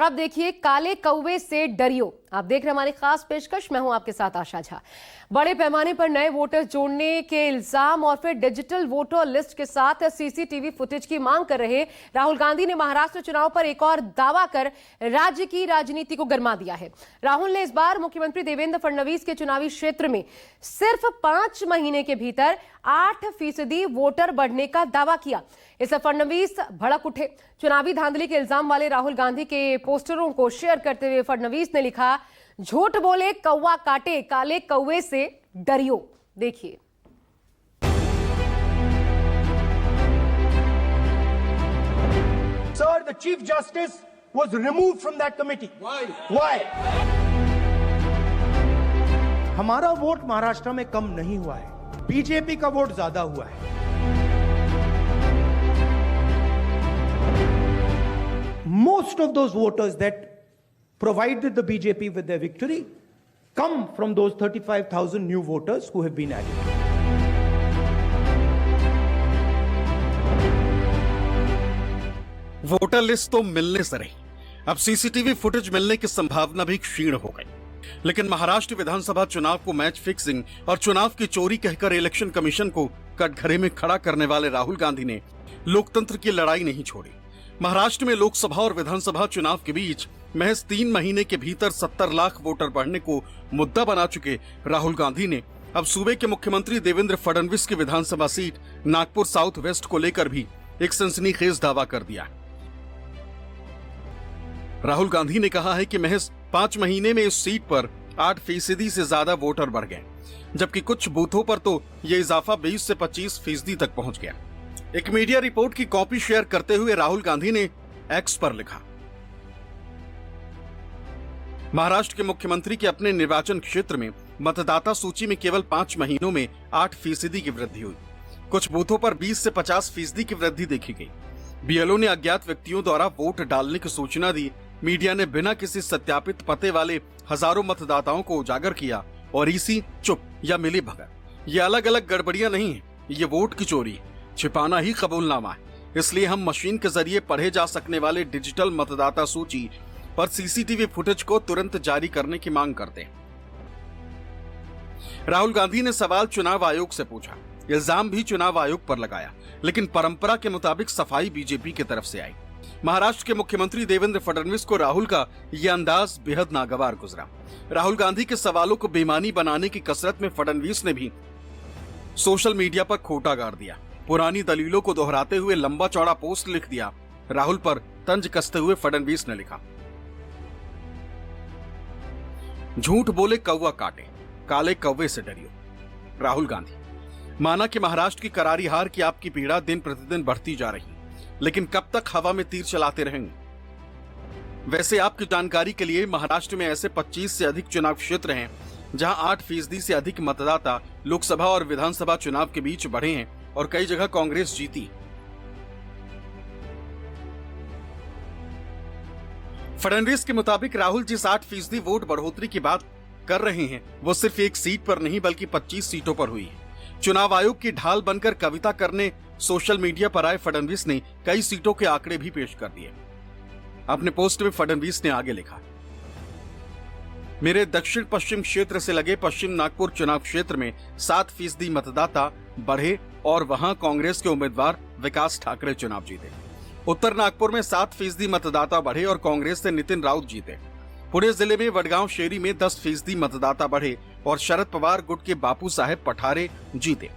आप देखिए काले कौवे से डरियो। आप देख रहे हैं हमारी खास पेशकश। मैं हूं आपके साथ आशा झा। बड़े पैमाने पर नए वोटर जोड़ने के इल्जाम और फिर डिजिटल वोटर लिस्ट के साथ सीसीटीवी फुटेज की मांग कर रहे राहुल गांधी ने महाराष्ट्र चुनाव पर एक और दावा कर राज्य की राजनीति को गरमा दिया है। राहुल ने इस बार मुख्यमंत्री देवेंद्र फडणवीस के चुनावी क्षेत्र में सिर्फ 5 महीने के भीतर 8% वोटर बढ़ने का दावा किया। इससे फडणवीस भड़क उठे। चुनावी धांधली के इल्जाम वाले राहुल गांधी के पोस्टरों को शेयर करते हुए फडणवीस ने लिखा, झूठ बोले कौवा काटे, काले कौवे से डरियो। देखिए। Sir, the Chief Justice was removed from that committee. Why? हमारा वोट महाराष्ट्र में कम नहीं हुआ है, बीजेपी का वोट ज्यादा हुआ है। Most of those voters that provided the BJP with their victory come from those 35,000 new voters who have been added. Voter list तो मिलने से रही, अब सीसीटीवी फुटेज मिलने की संभावना भी क्षीण हो गई। लेकिन महाराष्ट्र विधानसभा चुनाव को मैच फिक्सिंग और चुनाव की चोरी कहकर इलेक्शन कमीशन को कटघरे में खड़ा करने वाले राहुल गांधी ने लोकतंत्र की लड़ाई नहीं छोड़ी। महाराष्ट्र में लोकसभा और विधानसभा चुनाव के बीच महज 3 महीने के भीतर 70 लाख वोटर बढ़ने को मुद्दा बना चुके राहुल गांधी ने अब सूबे के मुख्यमंत्री देवेंद्र फडणवीस की विधानसभा सीट नागपुर साउथ वेस्ट को लेकर भी एक सनसनीखेज दावा कर दिया। राहुल गांधी ने कहा है कि महज 5 महीने में इस सीट पर 8% से ज्यादा वोटर बढ़ गए, जबकि कुछ बूथों पर तो ये इजाफा 20 से 25% तक पहुंच गया। एक मीडिया रिपोर्ट की कॉपी शेयर करते हुए राहुल गांधी ने एक्स पर लिखा, महाराष्ट्र के मुख्यमंत्री के अपने निर्वाचन क्षेत्र में मतदाता सूची में केवल 5 महीनों में 8% की वृद्धि हुई। कुछ बूथों पर 20 से 50% की वृद्धि देखी गई। बीएलओ ने अज्ञात व्यक्तियों द्वारा वोट डालने की सूचना दी। मीडिया ने बिना किसी सत्यापित पते वाले हजारों मतदाताओं को उजागर किया और ईसी चुप या मिली भगत। ये अलग अलग गड़बड़ियां नहीं है, ये वोट की चोरी है। छिपाना ही कबूलनामा है। इसलिए हम मशीन के जरिए पढ़े जा सकने वाले डिजिटल मतदाता सूची पर सीसीटीवी फुटेज को तुरंत जारी करने की मांग करते हैं। राहुल गांधी ने सवाल चुनाव आयोग से पूछा, इल्जाम भी चुनाव आयोग पर लगाया, लेकिन परंपरा के मुताबिक सफाई बीजेपी की तरफ से आई। महाराष्ट्र के मुख्यमंत्री देवेंद्र फडणवीस को राहुल का यह अंदाज बेहद नागवार गुजरा। राहुल गांधी के सवालों को बेईमानी बनाने की कसरत में फडणवीस ने भी सोशल मीडिया पर खोटा गाड़ दिया। पुरानी दलीलों को दोहराते हुए लंबा चौड़ा पोस्ट लिख दिया। राहुल पर तंज कसते हुए फडणवीस ने लिखा, झूठ बोले कौवा काटे, काले कौवे से डरियो। राहुल गांधी, माना कि महाराष्ट्र की करारी हार की आपकी पीड़ा दिन प्रतिदिन बढ़ती जा रही, लेकिन कब तक हवा में तीर चलाते रहेंगे? वैसे आपकी जानकारी के लिए महाराष्ट्र में ऐसे 25 से अधिक चुनाव क्षेत्र हैं जहां 8% से अधिक मतदाता लोकसभा और विधानसभा चुनाव के बीच बढ़े हैं और कई जगह कांग्रेस जीती। फडणवीस के मुताबिक राहुल जिस 8% वोट बढ़ोतरी की बात कर रहे हैं वो सिर्फ एक सीट पर नहीं बल्कि 25 सीटों पर हुई है। चुनाव आयोग की ढाल बनकर कविता करने सोशल मीडिया पर आए फडणवीस ने कई सीटों के आंकड़े भी पेश कर दिए। अपने पोस्ट में फडणवीस ने आगे लिखा, मेरे दक्षिण पश्चिम क्षेत्र से लगे पश्चिम नागपुर चुनाव क्षेत्र में 7% मतदाता बढ़े और वहां कांग्रेस के उम्मीदवार विकास ठाकरे चुनाव जीते। उत्तर नागपुर में 7% मतदाता बढ़े और कांग्रेस से नितिन राउत जीते। पुणे जिले में वडगांव शेरी में 10% मतदाता बढ़े और शरद पवार गुट के बापू साहेब पठारे जीते।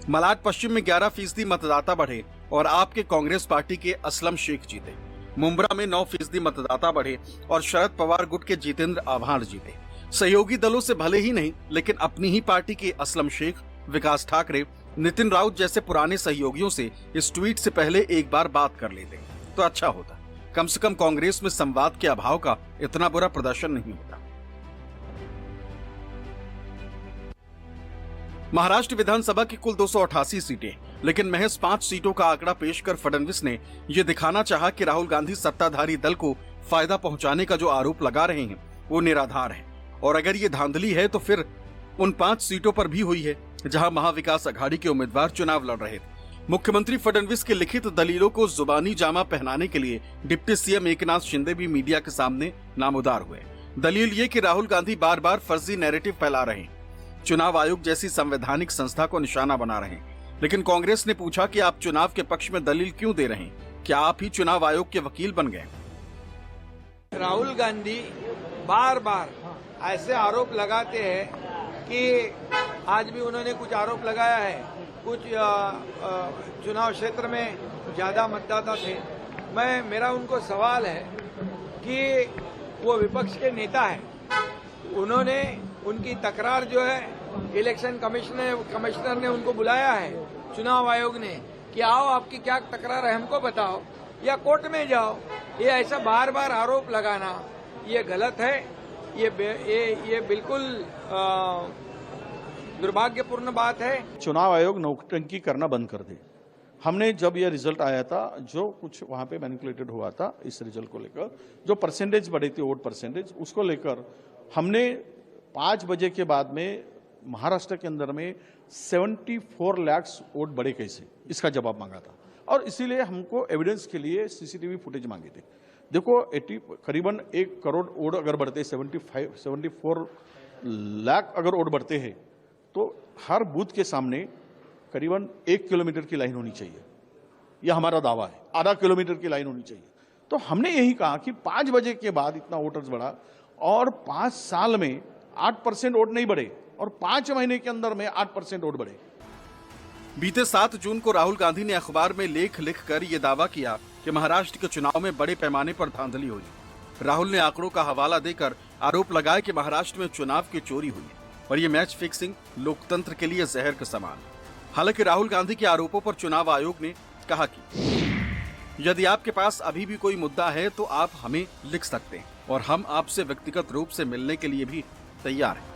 मलाड पश्चिम में 11% मतदाता बढ़े और आपके कांग्रेस पार्टी के असलम शेख जीते। मुंब्रा में 9% मतदाता बढ़े और शरद पवार गुट के जितेंद्र आभार जीते। सहयोगी दलों से भले ही नहीं, लेकिन अपनी ही पार्टी के असलम शेख, विकास ठाकरे, नितिन राउत जैसे पुराने सहयोगियों से इस ट्वीट से पहले एक बार बात कर लेते तो अच्छा होता। कम से कम कांग्रेस में संवाद के अभाव का इतना बुरा प्रदर्शन नहीं होता। महाराष्ट्र विधानसभा की कुल 288 सीटें, लेकिन महज 5 सीटों का आंकड़ा पेश कर फडणवीस ने यह दिखाना चाहा कि राहुल गांधी सत्ताधारी दल को फायदा पहुंचाने का जो आरोप लगा रहे हैं वो निराधार है। और अगर ये धांधली है तो फिर उन 5 सीटों पर भी हुई है जहां महाविकास अघाड़ी के उम्मीदवार चुनाव लड़ रहे थे। मुख्यमंत्री फडणवीस की लिखित दलीलों को जुबानी जामा पहनाने के लिए डिप्टी सीएम एकनाथ शिंदे भी मीडिया के सामने नामोदार हुए। दलील ये कि राहुल गांधी बार बार फर्जी नैरेटिव फैला रहे हैं, चुनाव आयोग जैसी संवैधानिक संस्था को निशाना बना रहे हैं। लेकिन कांग्रेस ने पूछा कि आप चुनाव के पक्ष में दलील क्यों दे रहे हैं? क्या आप ही चुनाव आयोग के वकील बन गए? राहुल गांधी बार बार ऐसे आरोप लगाते हैं कि आज भी उन्होंने कुछ आरोप लगाया है, कुछ चुनाव क्षेत्र में ज्यादा मतदाता थे। मेरा उनको सवाल है कि वो विपक्ष के नेता है, उन्होंने उनकी तकरार जो है इलेक्शन कमिश्नर ने उनको बुलाया है, चुनाव आयोग ने, कि आओ आपकी क्या तकरार है हमको बताओ या कोर्ट में जाओ। ये ऐसा बार बार आरोप लगाना ये गलत है, ये बिल्कुल दुर्भाग्यपूर्ण बात है। चुनाव आयोग नौटंकी करना बंद कर दे। हमने जब यह रिजल्ट आया था, जो कुछ वहां पे मैनिपुलेटेड हुआ था इस रिजल्ट को लेकर, जो परसेंटेज बढ़ी थी वोट परसेंटेज, उसको लेकर हमने 5 बजे के बाद में महाराष्ट्र के अंदर में 74 लाख वोट बढ़े कैसे, इसका जवाब मांगा था। और इसीलिए हमको एविडेंस के लिए सीसीटीवी फुटेज मांगे थे। देखो करीबन 1 करोड़ वोट अगर बढ़ते, 74 लाख अगर वोट बढ़ते हैं तो हर बूथ के सामने करीबन 1 किलोमीटर की लाइन होनी चाहिए। यह हमारा दावा है, आधा किलोमीटर की लाइन होनी चाहिए। तो हमने यही कहा कि 5 बजे के बाद इतना वोटर्स बढ़ा और 5 साल में 8% वोट नहीं बढ़े और 5 महीने के अंदर में 8% वोट बढ़े। बीते 7 जून को राहुल गांधी ने अखबार में लेख लिखकर यह दावा किया कि महाराष्ट्र के चुनाव में बड़े पैमाने पर धांधली हुई। राहुल ने आंकड़ों का हवाला देकर आरोप लगाया कि महाराष्ट्र में चुनाव की चोरी हुई और ये मैच फिक्सिंग लोकतंत्र के लिए जहर के समान। हालांकि राहुल गांधी के आरोपों पर चुनाव आयोग ने कहा कि यदि आपके पास अभी भी कोई मुद्दा है तो आप हमें लिख सकते हैं और हम आपसे व्यक्तिगत रूप से मिलने के लिए भी तैयार हैं।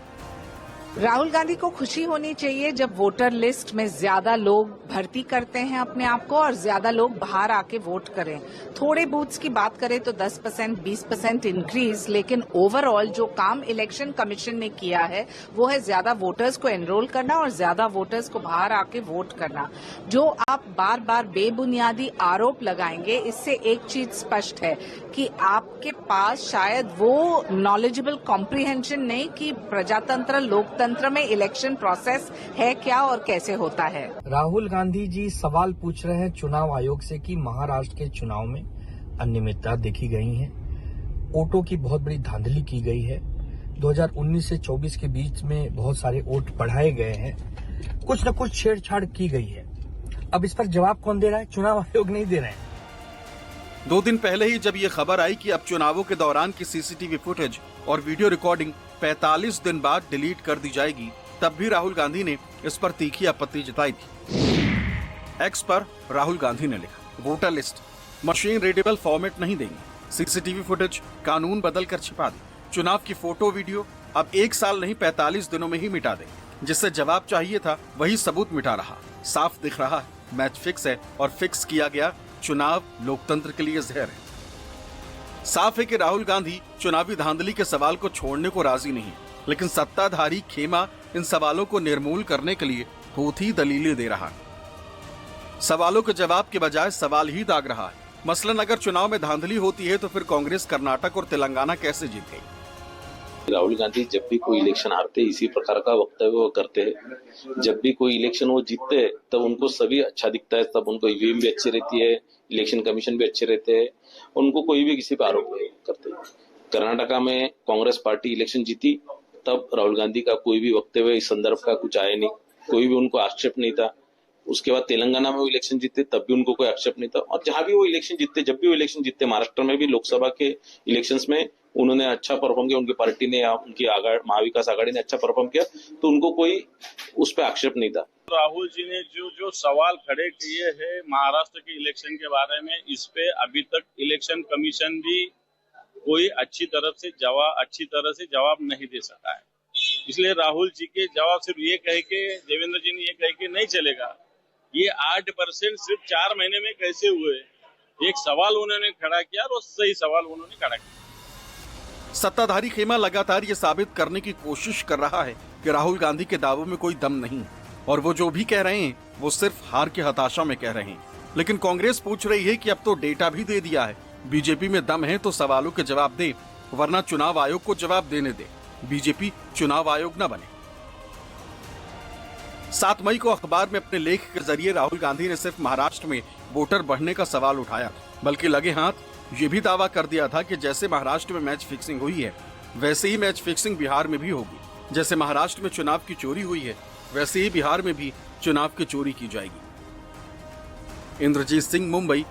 राहुल गांधी को खुशी होनी चाहिए जब वोटर लिस्ट में ज्यादा लोग भर्ती करते हैं अपने आप को और ज्यादा लोग बाहर आके वोट करें। थोड़े बूथ्स की बात करें तो 10% 20% इंक्रीज, लेकिन ओवरऑल जो काम इलेक्शन कमीशन ने किया है वो है ज्यादा वोटर्स को एनरोल करना और ज्यादा वोटर्स को बाहर आके वोट करना। जो आप बार बार बेबुनियादी आरोप लगाएंगे, इससे एक चीज स्पष्ट है कि आपके पास शायद वो नॉलेजेबल कॉम्प्रिहेंशन नहीं कि प्रजातंत्र लोकतंत्र में इलेक्शन प्रोसेस है क्या और कैसे होता है। राहुल गांधी जी सवाल पूछ रहे हैं चुनाव आयोग से कि महाराष्ट्र के चुनाव में अनियमितता देखी गई है, वोटों की बहुत बड़ी धांधली की गई है, 2019 से 24 के बीच में बहुत सारे वोट बढ़ाए गए हैं, कुछ न कुछ छेड़छाड़ की गई है। अब इस पर जवाब कौन दे रहा है? चुनाव आयोग नहीं दे रहे हैं। 2 दिन पहले ही जब ये खबर आई कि अब चुनावों के दौरान की सीसीटीवी फुटेज और वीडियो रिकॉर्डिंग 45 दिन बाद डिलीट कर दी जाएगी, तब भी राहुल गांधी ने इस पर तीखी आपत्ति जताई थी। एक्स पर राहुल गांधी ने लिखा, voter list machine readable format नहीं देंगे, सीसीटीवी फुटेज कानून बदल कर छिपा दे, चुनाव की फोटो वीडियो अब 1 साल नहीं 45 दिनों में ही मिटा दे। जिससे जवाब चाहिए था वही सबूत मिटा रहा। साफ दिख रहा है मैच फिक्स है और फिक्स किया गया चुनाव लोकतंत्र के लिए जहर है। साफ है कि राहुल गांधी चुनावी धांधली के सवाल को छोड़ने को राजी नहीं, लेकिन सत्ताधारी खेमा इन सवालों को निर्मूल करने के लिए थोथी दलीलें दे रहा है। सवालों के जवाब के बजाय सवाल ही दाग रहा है। मसलन अगर चुनाव में धांधली होती है तो फिर कांग्रेस कर्नाटक और तेलंगाना कैसे जीत गई? राहुल गांधी जब भी कोई इलेक्शन हारते इसी प्रकार का वक्तव्य वो करते हैं। जब भी कोई इलेक्शन वो जीतते हैं तब उनको सभी अच्छा दिखता है, तब उनको ईवीएम भी अच्छी रहती है, इलेक्शन कमीशन भी अच्छे रहते हैं, उनको कोई भी किसी पे आरोप नहीं करते। कर्नाटका में कांग्रेस पार्टी इलेक्शन जीती तब राहुल गांधी का कोई भी वक्तव्य इस संदर्भ का कुछ आया नहीं, कोई भी उनको आक्षेप नहीं था। उसके बाद तेलंगाना में वो इलेक्शन जीते तब भी उनको कोई आक्षेप नहीं था। और जहां भी वो इलेक्शन जीतते, जब भी वो इलेक्शन जीतते, महाराष्ट्र में भी लोकसभा के इलेक्शंस में उन्होंने अच्छा परफॉर्म किया, उनकी पार्टी ने या उनकी महाविकास आघाड़ी ने अच्छा परफॉर्म किया, तो उनको कोई उस पर आक्षेप नहीं था। राहुल जी ने जो सवाल खड़े किए हैं महाराष्ट्र के इलेक्शन के बारे में, इस पे अभी तक इलेक्शन कमीशन भी कोई अच्छी तरह से जवाब नहीं दे सका है। इसलिए राहुल जी के जवाब सिर्फ ये कहे के, देवेंद्र जी ने ये कहे के नहीं चलेगा। ये 8% सिर्फ 4 महीने में कैसे हुए? एक सवाल उन्होंने खड़ा किया और सही सवाल उन्होंने खड़ा किया। सत्ताधारी खेमा लगातार ये साबित करने की कोशिश कर रहा है कि राहुल गांधी के दावों में कोई दम नहीं और वो जो भी कह रहे हैं वो सिर्फ हार की हताशा में कह रहे हैं। लेकिन कांग्रेस पूछ रही है कि अब तो डेटा भी दे दिया है, बीजेपी में दम है तो सवालों के जवाब दे, वरना चुनाव आयोग को जवाब देने दे। बीजेपी चुनाव आयोग न बने। 7 मई को अखबार में अपने लेख के जरिए राहुल गांधी ने सिर्फ महाराष्ट्र में वोटर बढ़ने का सवाल उठाया, बल्कि लगे हाथ ये भी दावा कर दिया था कि जैसे महाराष्ट्र में मैच फिक्सिंग हुई है, वैसे ही मैच फिक्सिंग बिहार में भी होगी। जैसे महाराष्ट्र में चुनाव की चोरी हुई है, वैसे ही बिहार में भी चुनाव की चोरी की जाएगी। इंद्रजीत सिंह, मुंबई।